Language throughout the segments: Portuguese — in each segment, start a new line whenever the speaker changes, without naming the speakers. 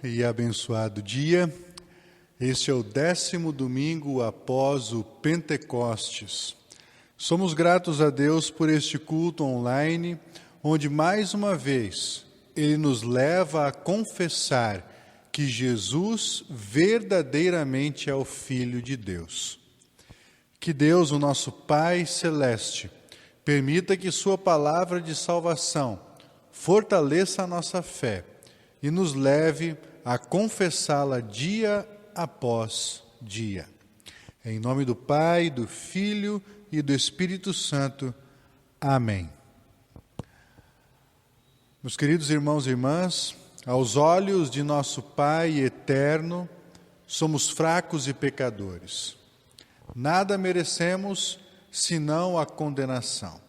e abençoado dia. Este é o 10º domingo após o Pentecostes. Somos gratos a Deus por este culto online, onde mais uma vez Ele nos leva a confessar que Jesus verdadeiramente é o Filho de Deus. Que Deus, o nosso Pai Celeste, permita que Sua palavra de salvação fortaleça a nossa fé e nos leve a confessá-la dia após dia. Em nome do Pai, do Filho e do Espírito Santo. Amém. Meus queridos irmãos e irmãs, aos olhos de nosso Pai eterno, somos fracos e pecadores. Nada merecemos senão a condenação.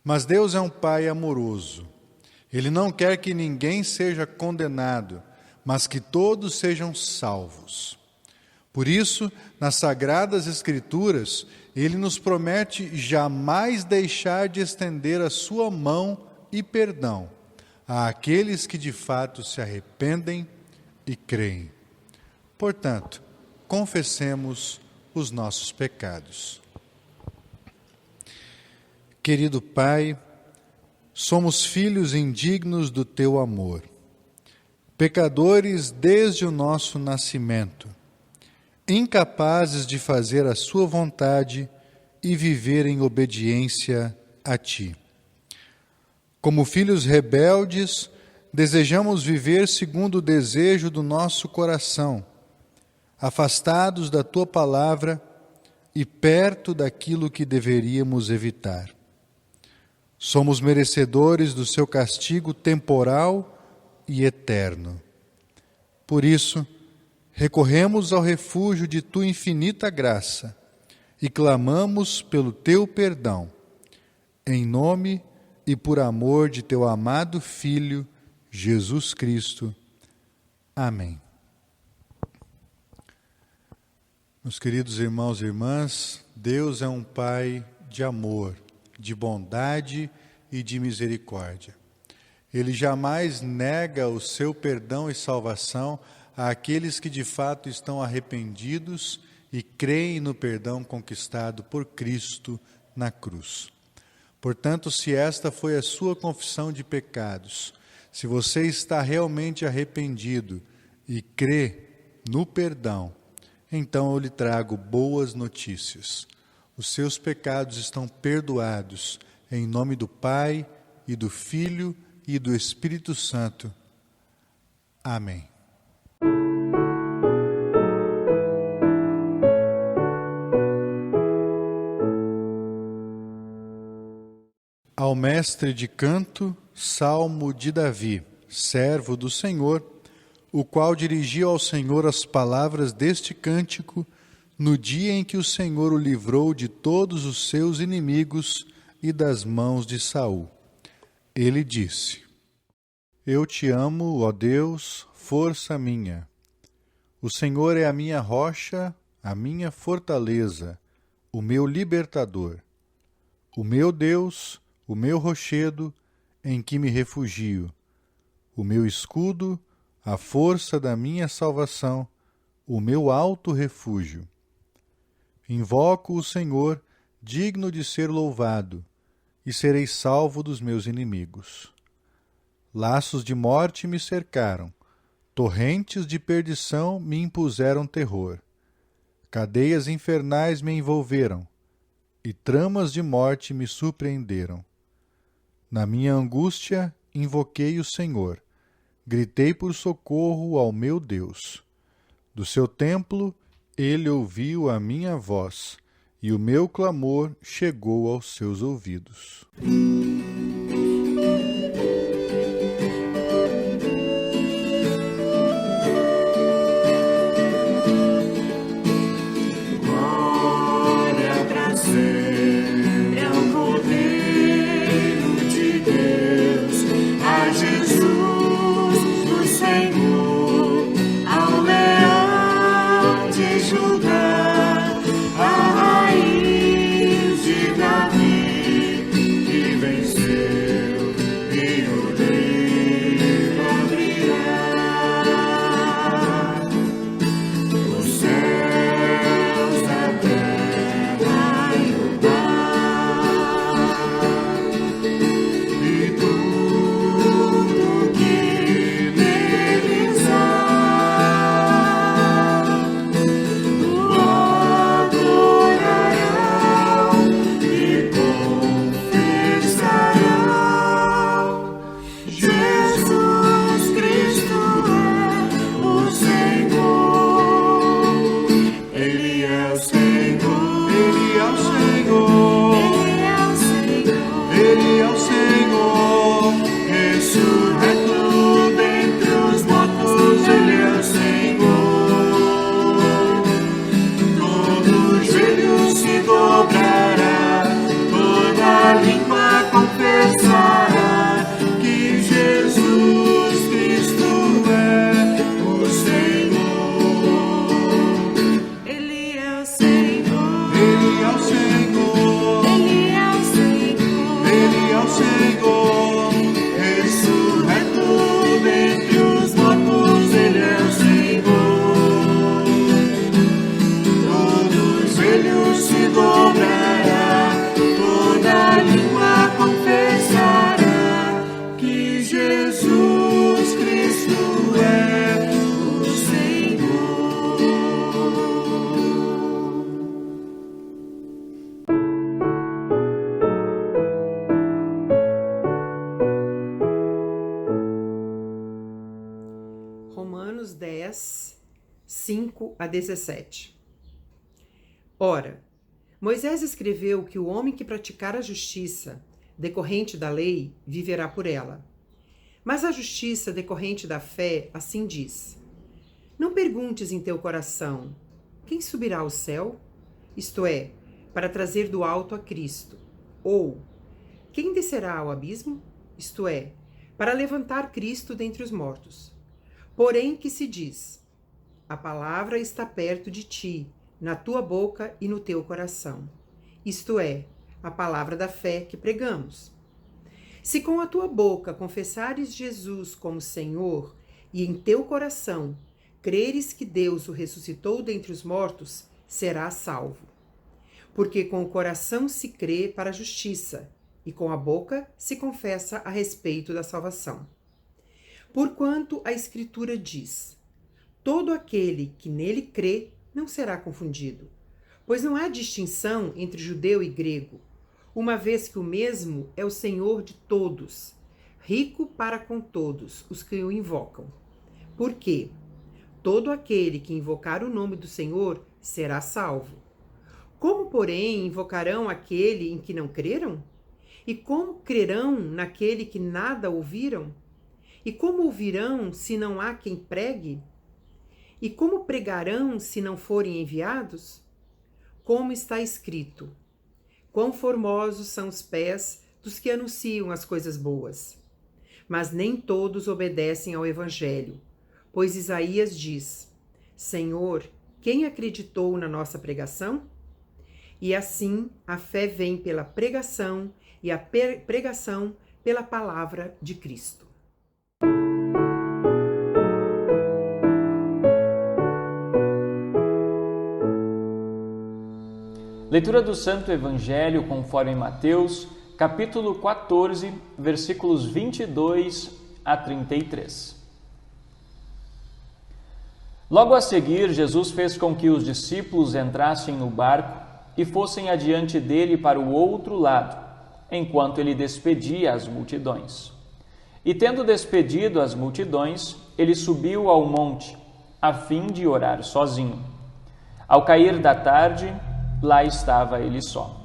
Mas Deus é um Pai amoroso. Ele não quer que ninguém seja condenado, mas que todos sejam salvos. Por isso, nas Sagradas Escrituras, Ele nos promete jamais deixar de estender a sua mão e perdão àqueles que de fato se arrependem e creem. Portanto, confessemos os nossos pecados. Querido Pai, somos filhos indignos do Teu amor, pecadores desde o nosso nascimento, incapazes de fazer a Sua vontade e viver em obediência a Ti. Como filhos rebeldes, desejamos viver segundo o desejo do nosso coração, afastados da Tua palavra e perto daquilo que deveríamos evitar. Somos merecedores do Seu castigo temporal e eterno. Por isso, recorremos ao refúgio de Tua infinita graça e clamamos pelo Teu perdão, em nome e por amor de Teu amado Filho, Jesus Cristo. Amém. Meus queridos irmãos e irmãs, Deus é um Pai de amor, de bondade e de misericórdia. Ele jamais nega o seu perdão e salvação àqueles que de fato estão arrependidos e creem no perdão conquistado por Cristo na cruz. Portanto, se esta foi a sua confissão de pecados, se você está realmente arrependido e crê no perdão, então eu lhe trago boas notícias. Os seus pecados estão perdoados, em nome do Pai, e do Filho, e do Espírito Santo. Amém. Ao mestre de canto, salmo de Davi, servo do Senhor, o qual dirigiu ao Senhor as palavras deste cântico, no dia em que o Senhor o livrou de todos os seus inimigos e das mãos de Saul. Ele disse: Eu te amo, ó Deus, força minha. O Senhor é a minha rocha, a minha fortaleza, o meu libertador. O meu Deus, o meu rochedo, em que me refugio. O meu escudo, a força da minha salvação, o meu alto refúgio. Invoco o Senhor, digno de ser louvado, e serei salvo dos meus inimigos. Laços de morte me cercaram, torrentes de perdição me impuseram terror. Cadeias infernais me envolveram, e tramas de morte me surpreenderam. Na minha angústia, invoquei o Senhor, gritei por socorro ao meu Deus. Do seu templo, Ele ouviu a minha voz, e o meu clamor chegou aos seus ouvidos.
Glória pra sempre ao Cordeiro de Deus, a Jesus, o Senhor, ao Leão de Judá, a Raiz de Davi, que venceu.
Romanos 10, 5 a 17. Ora, Moisés escreveu que o homem que praticar a justiça decorrente da lei viverá por ela. Mas a justiça decorrente da fé assim diz: não perguntes em teu coração, quem subirá ao céu? Isto é, para trazer do alto a Cristo. Ou, quem descerá ao abismo? Isto é, para levantar Cristo dentre os mortos. Porém que se diz: a palavra está perto de ti, na tua boca e no teu coração. Isto é, a palavra da fé que pregamos. Se com a tua boca confessares Jesus como Senhor e em teu coração creres que Deus o ressuscitou dentre os mortos, serás salvo. Porque com o coração se crê para a justiça e com a boca se confessa a respeito da salvação. Porquanto a Escritura diz: todo aquele que nele crê não será confundido, pois não há distinção entre judeu e grego, uma vez que o mesmo é o Senhor de todos, rico para com todos os que o invocam. Porque todo aquele que invocar o nome do Senhor será salvo. Como, porém, invocarão aquele em que não creram? E como crerão naquele que nada ouviram? E como ouvirão se não há quem pregue? E como pregarão se não forem enviados? Como está escrito: quão formosos são os pés dos que anunciam as coisas boas. Mas nem todos obedecem ao Evangelho, pois Isaías diz: Senhor, quem acreditou na nossa pregação? E assim a fé vem pela pregação e a pregação pela palavra de Cristo.
Leitura do Santo Evangelho conforme Mateus, capítulo 14, versículos 22 a 33. Logo a seguir, Jesus fez com que os discípulos entrassem no barco e fossem adiante dele para o outro lado, enquanto ele despedia as multidões. E tendo despedido as multidões, ele subiu ao monte, a fim de orar sozinho. Ao cair da tarde, lá estava ele só.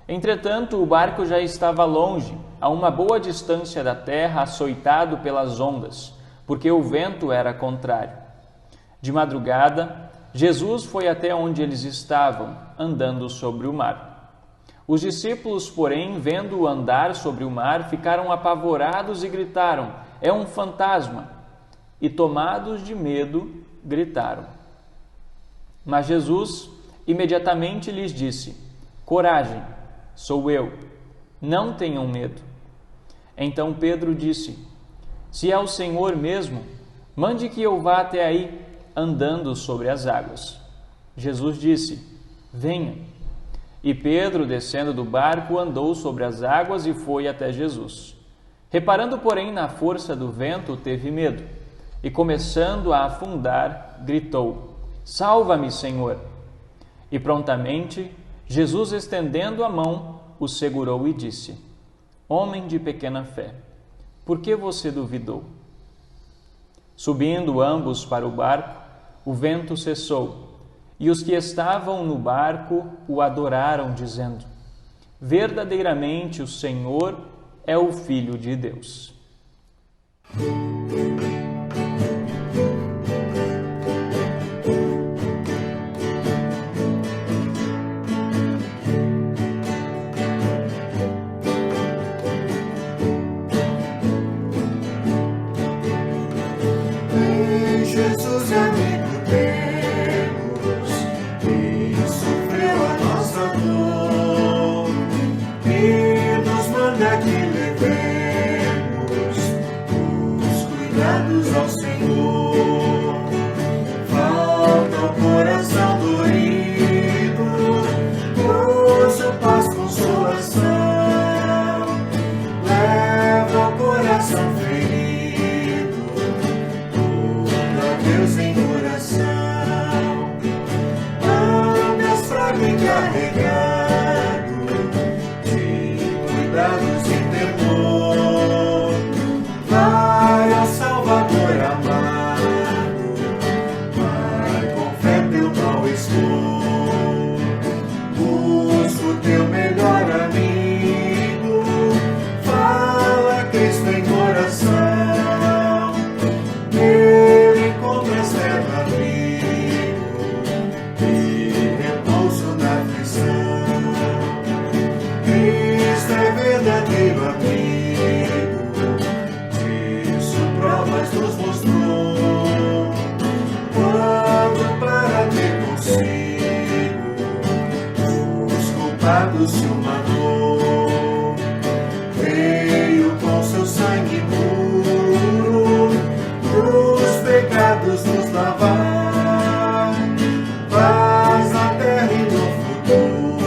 Entretanto, o barco já estava longe, a uma boa distância da terra, açoitado pelas ondas, porque o vento era contrário. De madrugada, Jesus foi até onde eles estavam, andando sobre o mar. Os discípulos, porém, vendo-o andar sobre o mar, ficaram apavorados e gritaram: é um fantasma! E, tomados de medo, gritaram. Mas Jesus imediatamente lhes disse: coragem, sou eu, não tenham medo. Então Pedro disse: se é o Senhor mesmo, mande que eu vá até aí, andando sobre as águas. Jesus disse: venha. E Pedro, descendo do barco, andou sobre as águas e foi até Jesus. Reparando, porém, na força do vento, teve medo, e começando a afundar, gritou: salva-me, Senhor! E prontamente, Jesus, estendendo a mão, o segurou e disse: homem de pequena fé, por que você duvidou? Subindo ambos para o barco, o vento cessou, e os que estavam no barco o adoraram, dizendo: verdadeiramente o Senhor é o Filho de Deus.
Jesus, amigo Deus, que sofreu a nossa dor e nos manda que levemos os cuidados ao Senhor. Falta o coração dorido, gozo, paz, consolação. Leva o coração ferido Deus em oração. se humilhou, veio com seu sangue puro, dos pecados nos lavar, paz na terra e no futuro,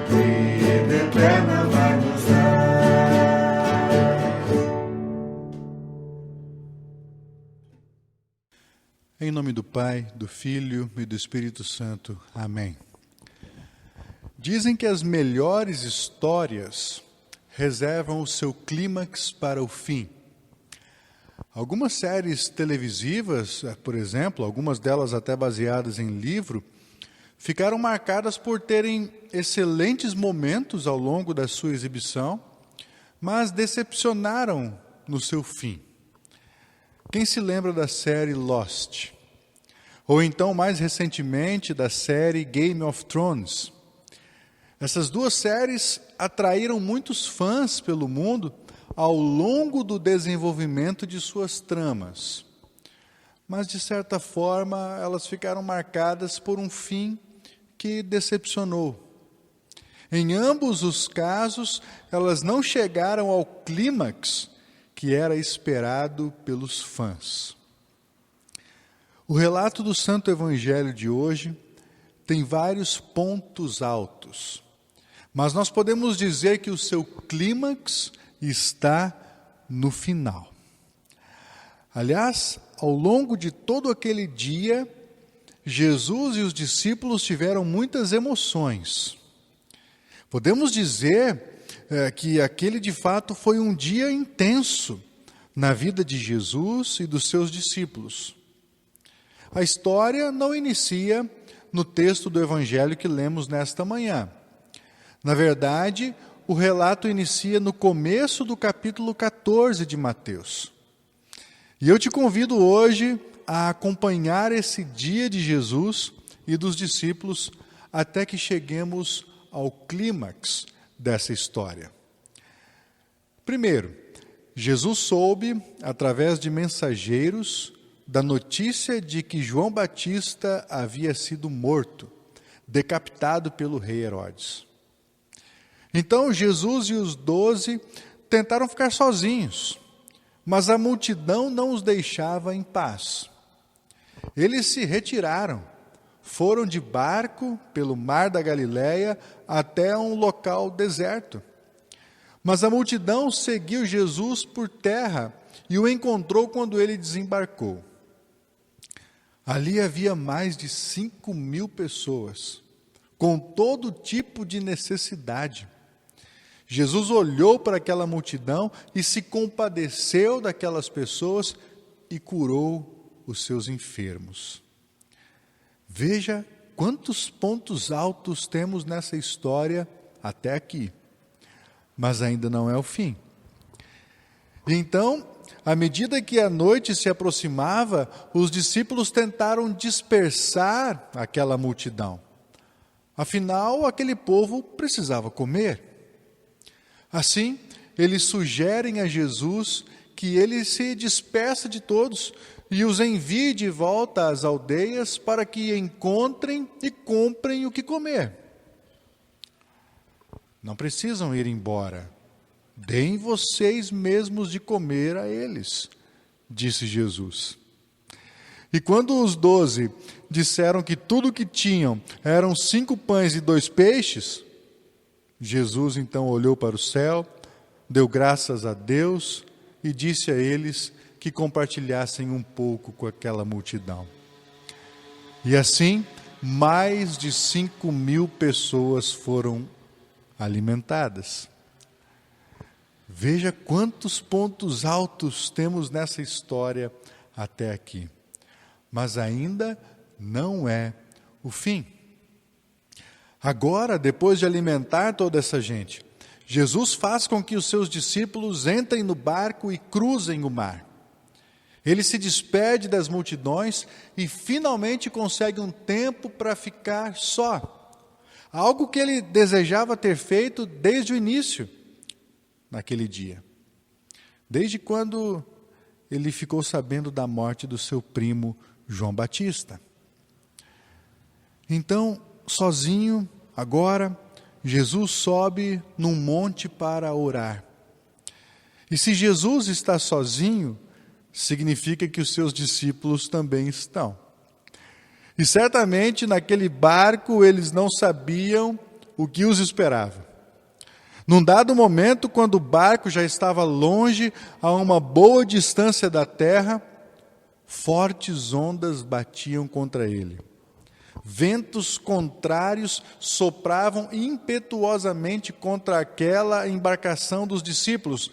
vida eterna vai nos dar.
Em nome do Pai, do Filho e do Espírito Santo. Amém. Dizem que as melhores histórias reservam o seu clímax para o fim. Algumas séries televisivas, por exemplo, algumas delas até baseadas em livro, ficaram marcadas por terem excelentes momentos ao longo da sua exibição, mas decepcionaram no seu fim. Quem se lembra da série Lost? Ou então, mais recentemente, da série Game of Thrones? Essas duas séries atraíram muitos fãs pelo mundo ao longo do desenvolvimento de suas tramas. Mas, de certa forma, elas ficaram marcadas por um fim que decepcionou. Em ambos os casos, elas não chegaram ao clímax que era esperado pelos fãs. O relato do Santo Evangelho de hoje tem vários pontos altos, mas nós podemos dizer que o seu clímax está no final. Aliás, ao longo de todo aquele dia, Jesus e os discípulos tiveram muitas emoções. Podemos dizer que aquele de fato foi um dia intenso na vida de Jesus e dos seus discípulos. A história não inicia no texto do Evangelho que lemos nesta manhã. Na verdade, o relato inicia no começo do capítulo 14 de Mateus. E eu te convido hoje a acompanhar esse dia de Jesus e dos discípulos até que cheguemos ao clímax dessa história. Primeiro, Jesus soube, através de mensageiros, da notícia de que João Batista havia sido morto, decapitado pelo rei Herodes. Então Jesus e os 12 tentaram ficar sozinhos, mas a multidão não os deixava em paz. Eles se retiraram, foram de barco pelo mar da Galileia até um local deserto. Mas a multidão seguiu Jesus por terra e o encontrou quando ele desembarcou. Ali havia mais de 5.000 pessoas, com todo tipo de necessidade. Jesus olhou para aquela multidão e se compadeceu daquelas pessoas e curou os seus enfermos. Veja quantos pontos altos temos nessa história até aqui, mas ainda não é o fim. Então, à medida que a noite se aproximava, os discípulos tentaram dispersar aquela multidão. Afinal, aquele povo precisava comer. Assim, eles sugerem a Jesus que ele se despeça de todos e os envie de volta às aldeias para que encontrem e comprem o que comer. Não precisam ir embora. Deem vocês mesmos de comer a eles, disse Jesus. E quando os 12 disseram que tudo o que tinham eram 5 pães e 2 peixes, Jesus então olhou para o céu, deu graças a Deus e disse a eles que compartilhassem um pouco com aquela multidão. E assim, mais de 5.000 pessoas foram alimentadas. Veja quantos pontos altos temos nessa história até aqui. Mas ainda não é o fim. Agora, depois de alimentar toda essa gente, Jesus faz com que os seus discípulos entrem no barco e cruzem o mar. Ele se despede das multidões e finalmente consegue um tempo para ficar só. Algo que ele desejava ter feito desde o início, naquele dia. Desde quando ele ficou sabendo da morte do seu primo João Batista. Então, sozinho, agora, Jesus sobe num monte para orar. E se Jesus está sozinho, significa que os seus discípulos também estão. E certamente naquele barco eles não sabiam o que os esperava. Num dado momento, quando o barco já estava longe, a uma boa distância da terra, fortes ondas batiam contra ele. Ventos contrários sopravam impetuosamente contra aquela embarcação dos discípulos,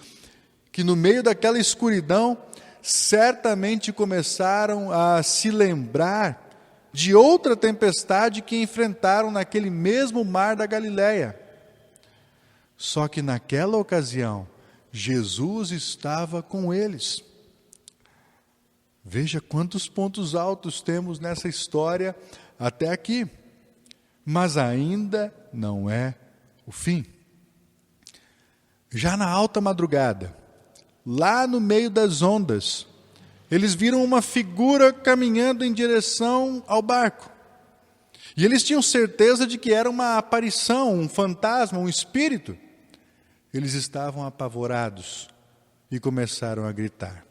que no meio daquela escuridão, certamente começaram a se lembrar de outra tempestade que enfrentaram naquele mesmo mar da Galileia. Só que naquela ocasião, Jesus estava com eles. Veja quantos pontos altos temos nessa história até aqui. Mas ainda não é o fim. Já na alta madrugada, lá no meio das ondas, eles viram uma figura caminhando em direção ao barco. E eles tinham certeza de que era uma aparição, um fantasma, um espírito. Eles estavam apavorados e começaram a gritar.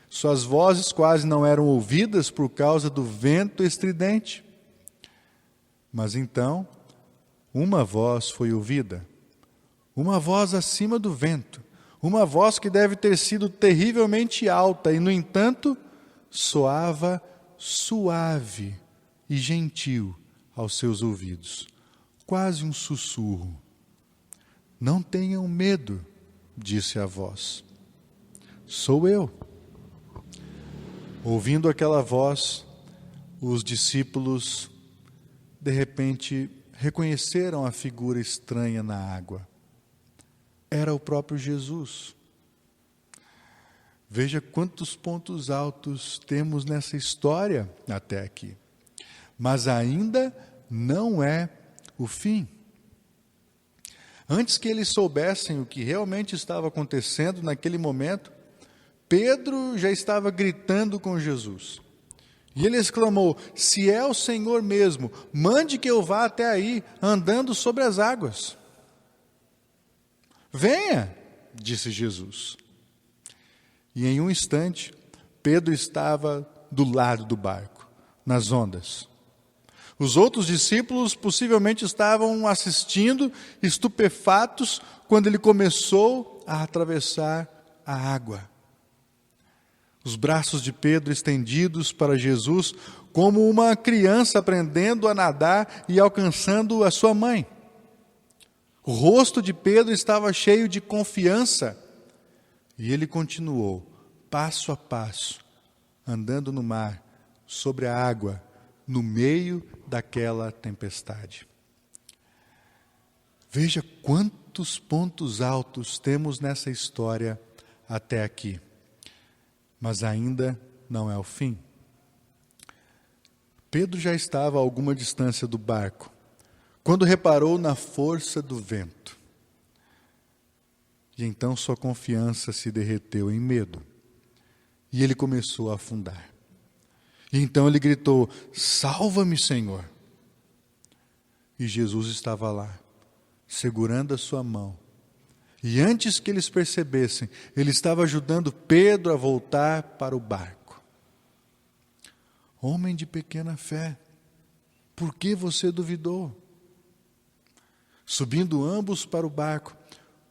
Suas vozes quase não eram ouvidas por causa do vento estridente. Mas então, uma voz foi ouvida. Uma voz acima do vento. Uma voz que deve ter sido terrivelmente alta e, no entanto, soava suave e gentil aos seus ouvidos. Quase um sussurro. Não tenham medo, disse a voz. Sou eu. Ouvindo aquela voz, os discípulos, de repente, reconheceram a figura estranha na água. Era o próprio Jesus. Veja quantos pontos altos temos nessa história até aqui. Mas ainda não é o fim. Antes que eles soubessem o que realmente estava acontecendo naquele momento, Pedro já estava gritando com Jesus. E ele exclamou: se é o Senhor mesmo, mande que eu vá até aí, andando sobre as águas. Venha, disse Jesus. E em um instante, Pedro estava do lado do barco, nas ondas. Os outros discípulos possivelmente estavam assistindo, estupefatos, quando ele começou a atravessar a água. Os braços de Pedro estendidos para Jesus, como uma criança aprendendo a nadar e alcançando a sua mãe. O rosto de Pedro estava cheio de confiança e ele continuou, passo a passo, andando no mar, sobre a água, no meio daquela tempestade. Veja quantos pontos altos temos nessa história até aqui. Mas ainda não é o fim. Pedro já estava a alguma distância do barco, quando reparou na força do vento. E então sua confiança se derreteu em medo. E ele começou a afundar. E então ele gritou: salva-me, Senhor. E Jesus estava lá, segurando a sua mão. E antes que eles percebessem, ele estava ajudando Pedro a voltar para o barco. Homem de pequena fé, por que você duvidou? Subindo ambos para o barco,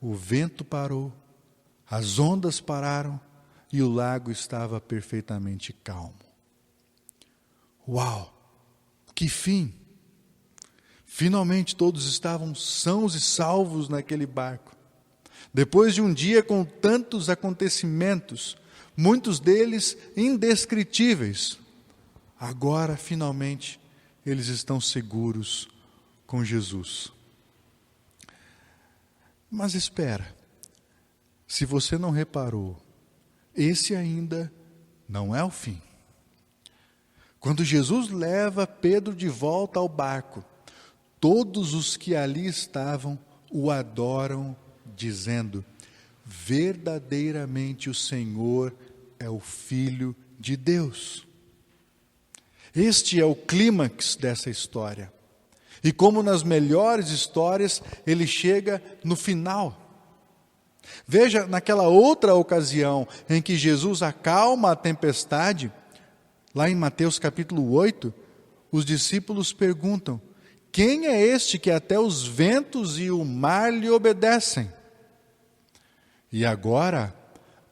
o vento parou, as ondas pararam e o lago estava perfeitamente calmo. Uau! Que fim! Finalmente todos estavam sãos e salvos naquele barco. Depois de um dia com tantos acontecimentos, muitos deles indescritíveis, agora finalmente eles estão seguros com Jesus. Mas espera, se você não reparou, esse ainda não é o fim. Quando Jesus leva Pedro de volta ao barco, todos os que ali estavam o adoram, dizendo: verdadeiramente o Senhor é o Filho de Deus. Este é o clímax dessa história. E como nas melhores histórias, ele chega no final. Veja, naquela outra ocasião em que Jesus acalma a tempestade, lá em Mateus capítulo 8, os discípulos perguntam: quem é este que até os ventos e o mar lhe obedecem? E agora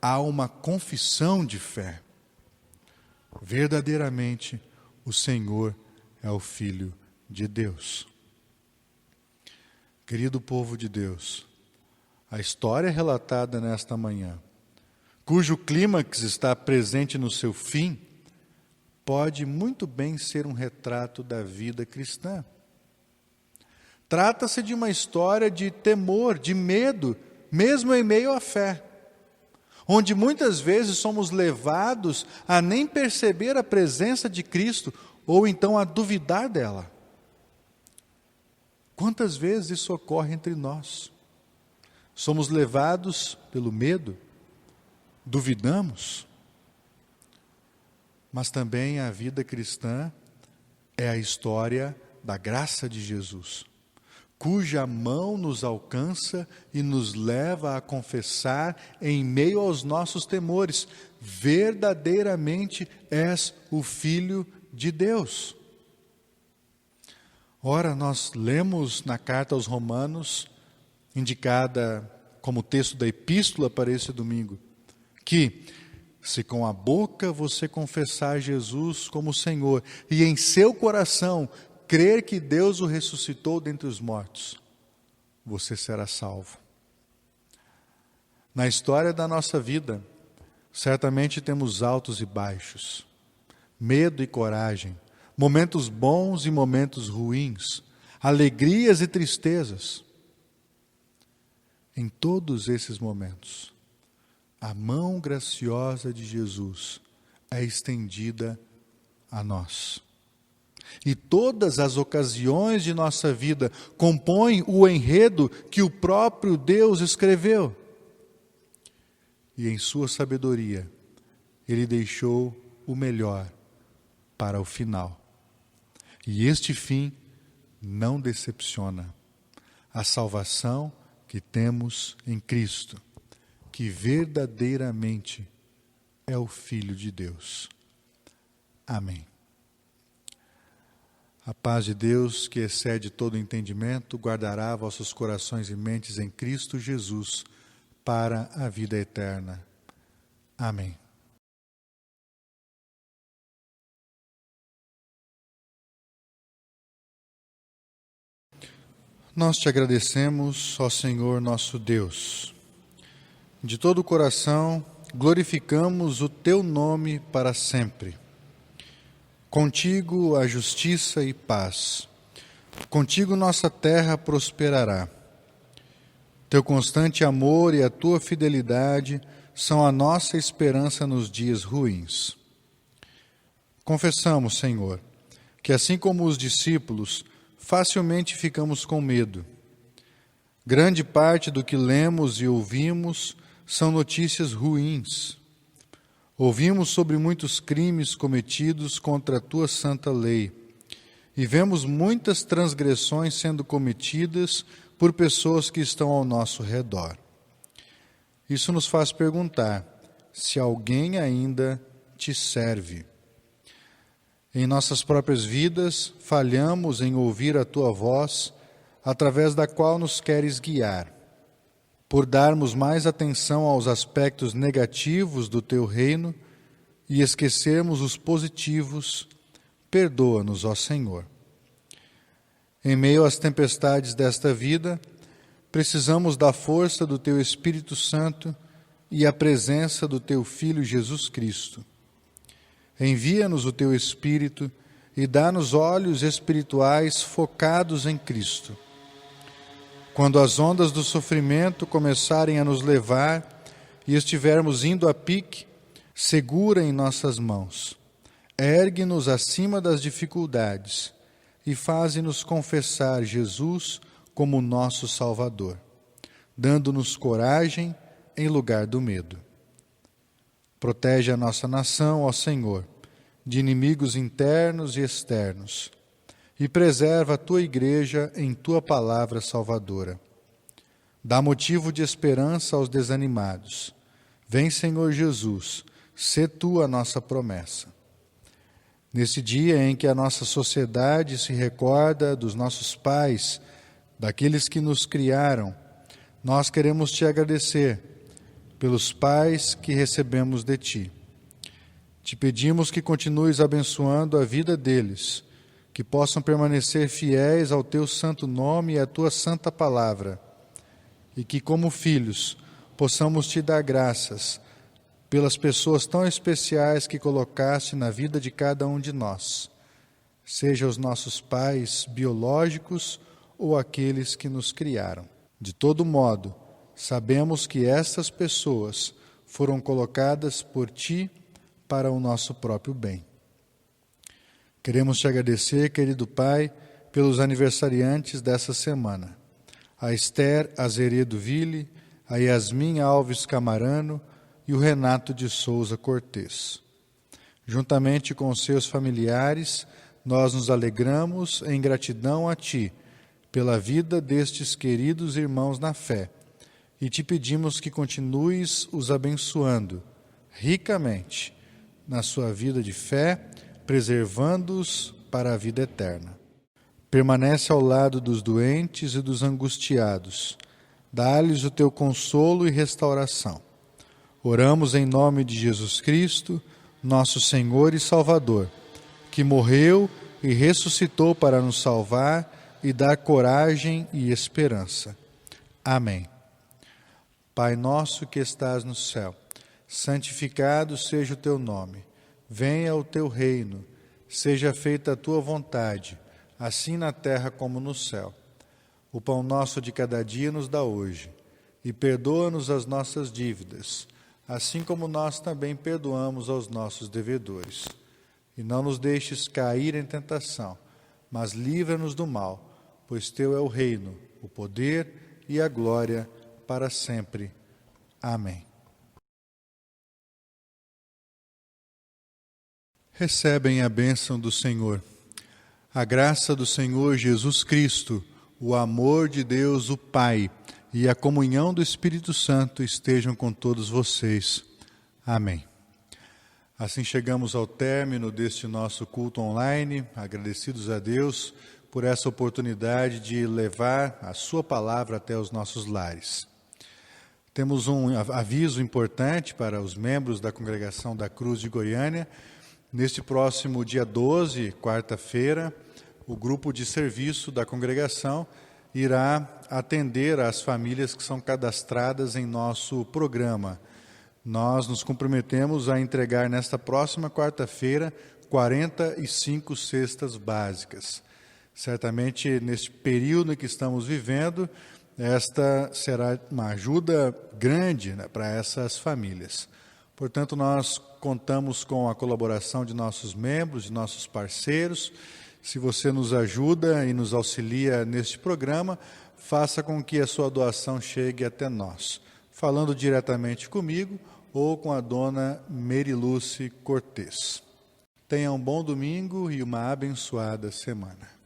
há uma confissão de fé. Verdadeiramente, o Senhor é o Filho de Deus. Querido povo de Deus, a história relatada nesta manhã, cujo clímax está presente no seu fim, pode muito bem ser um retrato da vida cristã. Trata-se de uma história de temor, de medo, mesmo em meio à fé, onde muitas vezes somos levados a nem perceber a presença de Cristo ou então a duvidar dela. Quantas vezes isso ocorre entre nós? Somos levados pelo medo, duvidamos, mas também a vida cristã é a história da graça de Jesus, cuja mão nos alcança e nos leva a confessar em meio aos nossos temores: verdadeiramente és o Filho de Deus. Ora, nós lemos na carta aos Romanos, indicada como texto da epístola para esse domingo, que se com a boca você confessar Jesus como Senhor e em seu coração crer que Deus o ressuscitou dentre os mortos, você será salvo. Na história da nossa vida, certamente temos altos e baixos, medo e coragem, momentos bons e momentos ruins, alegrias e tristezas. Em todos esses momentos, a mão graciosa de Jesus é estendida a nós. E todas as ocasiões de nossa vida compõem o enredo que o próprio Deus escreveu. E em sua sabedoria, Ele deixou o melhor para o final. E este fim não decepciona. A salvação que temos em Cristo, que verdadeiramente é o Filho de Deus. Amém. A paz de Deus, que excede todo entendimento, guardará vossos corações e mentes em Cristo Jesus para a vida eterna. Amém. Nós te agradecemos, ó Senhor nosso Deus. De todo o coração, glorificamos o teu nome para sempre. Contigo a justiça e paz. Contigo nossa terra prosperará. Teu constante amor e a tua fidelidade são a nossa esperança nos dias ruins. Confessamos, Senhor, que assim como os discípulos, facilmente ficamos com medo. Grande parte do que lemos e ouvimos são notícias ruins. Ouvimos sobre muitos crimes cometidos contra a tua santa lei e vemos muitas transgressões sendo cometidas por pessoas que estão ao nosso redor. Isso nos faz perguntar se alguém ainda te serve. Em nossas próprias vidas, falhamos em ouvir a tua voz, através da qual nos queres guiar. Por darmos mais atenção aos aspectos negativos do teu reino e esquecermos os positivos, perdoa-nos, ó Senhor. Em meio às tempestades desta vida, precisamos da força do teu Espírito Santo e a presença do teu Filho Jesus Cristo. Envia-nos o teu Espírito e dá-nos olhos espirituais focados em Cristo. Quando as ondas do sofrimento começarem a nos levar e estivermos indo a pique, segura em nossas mãos. Ergue-nos acima das dificuldades e faze-nos confessar Jesus como nosso Salvador, dando-nos coragem em lugar do medo. Protege a nossa nação, ó Senhor, de inimigos internos e externos, e preserva a tua igreja em tua palavra salvadora. Dá motivo de esperança aos desanimados. Vem, Senhor Jesus, sê tu a nossa promessa. Nesse dia em que a nossa sociedade se recorda dos nossos pais, daqueles que nos criaram, nós queremos te agradecer pelos pais que recebemos de ti. Te pedimos que continues abençoando a vida deles, que possam permanecer fiéis ao teu santo nome e à tua santa palavra, e que, como filhos, possamos te dar graças pelas pessoas tão especiais que colocaste na vida de cada um de nós, seja os nossos pais biológicos ou aqueles que nos criaram. De todo modo, sabemos que estas pessoas foram colocadas por ti para o nosso próprio bem. Queremos te agradecer, querido Pai, pelos aniversariantes dessa semana. A Esther Azeredo Ville, a Yasmin Alves Camarano e o Renato de Souza Cortes. Juntamente com seus familiares, nós nos alegramos em gratidão a Ti, pela vida destes queridos irmãos na fé, e te pedimos que continues os abençoando ricamente na sua vida de fé, preservando-os para a vida eterna. Permanece ao lado dos doentes e dos angustiados. Dá-lhes o teu consolo e restauração. Oramos em nome de Jesus Cristo, nosso Senhor e Salvador, que morreu e ressuscitou para nos salvar e dar coragem e esperança. Amém. Pai nosso que estás no céu, santificado seja o teu nome. Venha o teu reino, seja feita a tua vontade, assim na terra como no céu. O pão nosso de cada dia nos dá hoje, e perdoa-nos as nossas dívidas, assim como nós também perdoamos aos nossos devedores. E não nos deixes cair em tentação, mas livra-nos do mal, pois teu é o reino, o poder e a glória para sempre. Amém. Recebem a bênção do Senhor. A graça do Senhor Jesus Cristo, o amor de Deus, o Pai, e a comunhão do Espírito Santo estejam com todos vocês. Amém. Assim chegamos ao término deste nosso culto online, agradecidos a Deus por essa oportunidade de levar a sua palavra até os nossos lares. Temos um aviso importante para os membros da Congregação da Cruz de Goiânia. Neste próximo dia 12, quarta-feira, o grupo de serviço da congregação irá atender as famílias que são cadastradas em nosso programa. Nós nos comprometemos a entregar nesta próxima quarta-feira 45 cestas básicas. Certamente, neste período em que estamos vivendo, esta será uma ajuda grande, né, para essas famílias. Portanto, nós contamos com a colaboração de nossos membros, de nossos parceiros. Se você nos ajuda e nos auxilia neste programa, faça com que a sua doação chegue até nós, falando diretamente comigo ou com a dona Meriluce Cortes. Tenha um bom domingo e uma abençoada semana.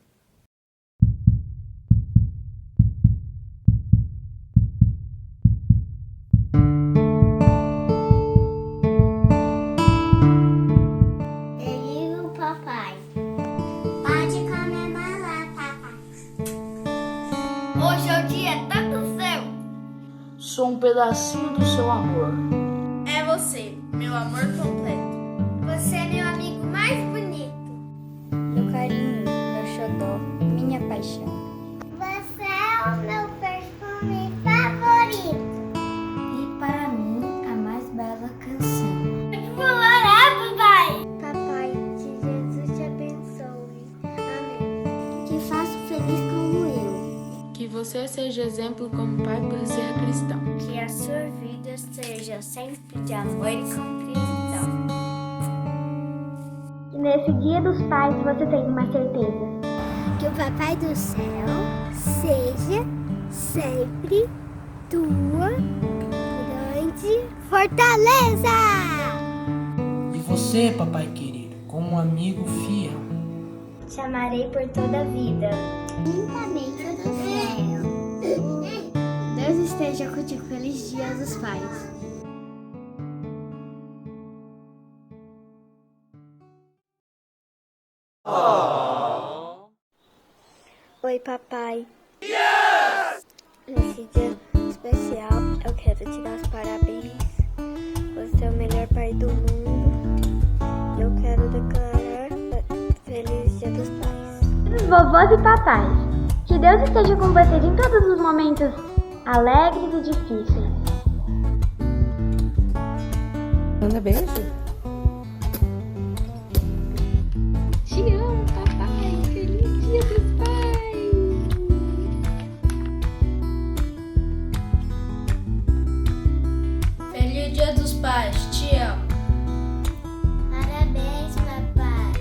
Hoje é o dia todo seu.
Sou um pedacinho do seu amor.
É você, meu amor completo. Você é meu amigo mais bonito.
Meu carinho, meu xodó, minha paixão.
Você é o meu perfume favorito.
E para mim, a mais bela canção.
Vou orar, papai.
Papai, que Jesus te abençoe. Amém. Te faço feliz como eu.
Que você seja exemplo como pai por ser cristão.
Que a sua vida seja sempre de amor e compreensão.
E nesse dia dos pais você tem uma certeza.
Que o Papai do Céu seja sempre tua grande fortaleza.
E você, papai querido, como um amigo fiel.
Te amarei por toda a vida. Lindamente do céu. Deus esteja contigo. Feliz Dia dos Pais.
Oi, papai. Yes! Nesse dia especial, eu quero te dar os parabéns. Você é o melhor pai do mundo. Eu quero declarar Feliz Dia dos Pais.
Vovós e papais, que Deus esteja com vocês em todos os momentos alegres e difíceis.
Manda beijo.
Te amo, papai. Feliz Dia dos Pais.
Feliz Dia dos Pais, te amo.
Parabéns, papai.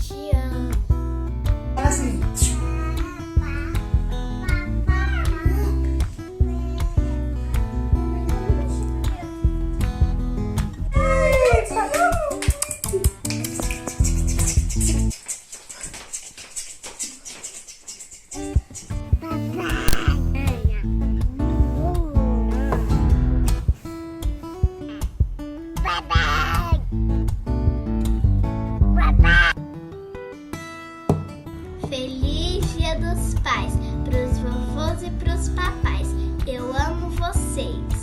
Te amo.
Assim.
Feliz Dia dos Pais, pros vovôs e pros papais. Eu amo vocês.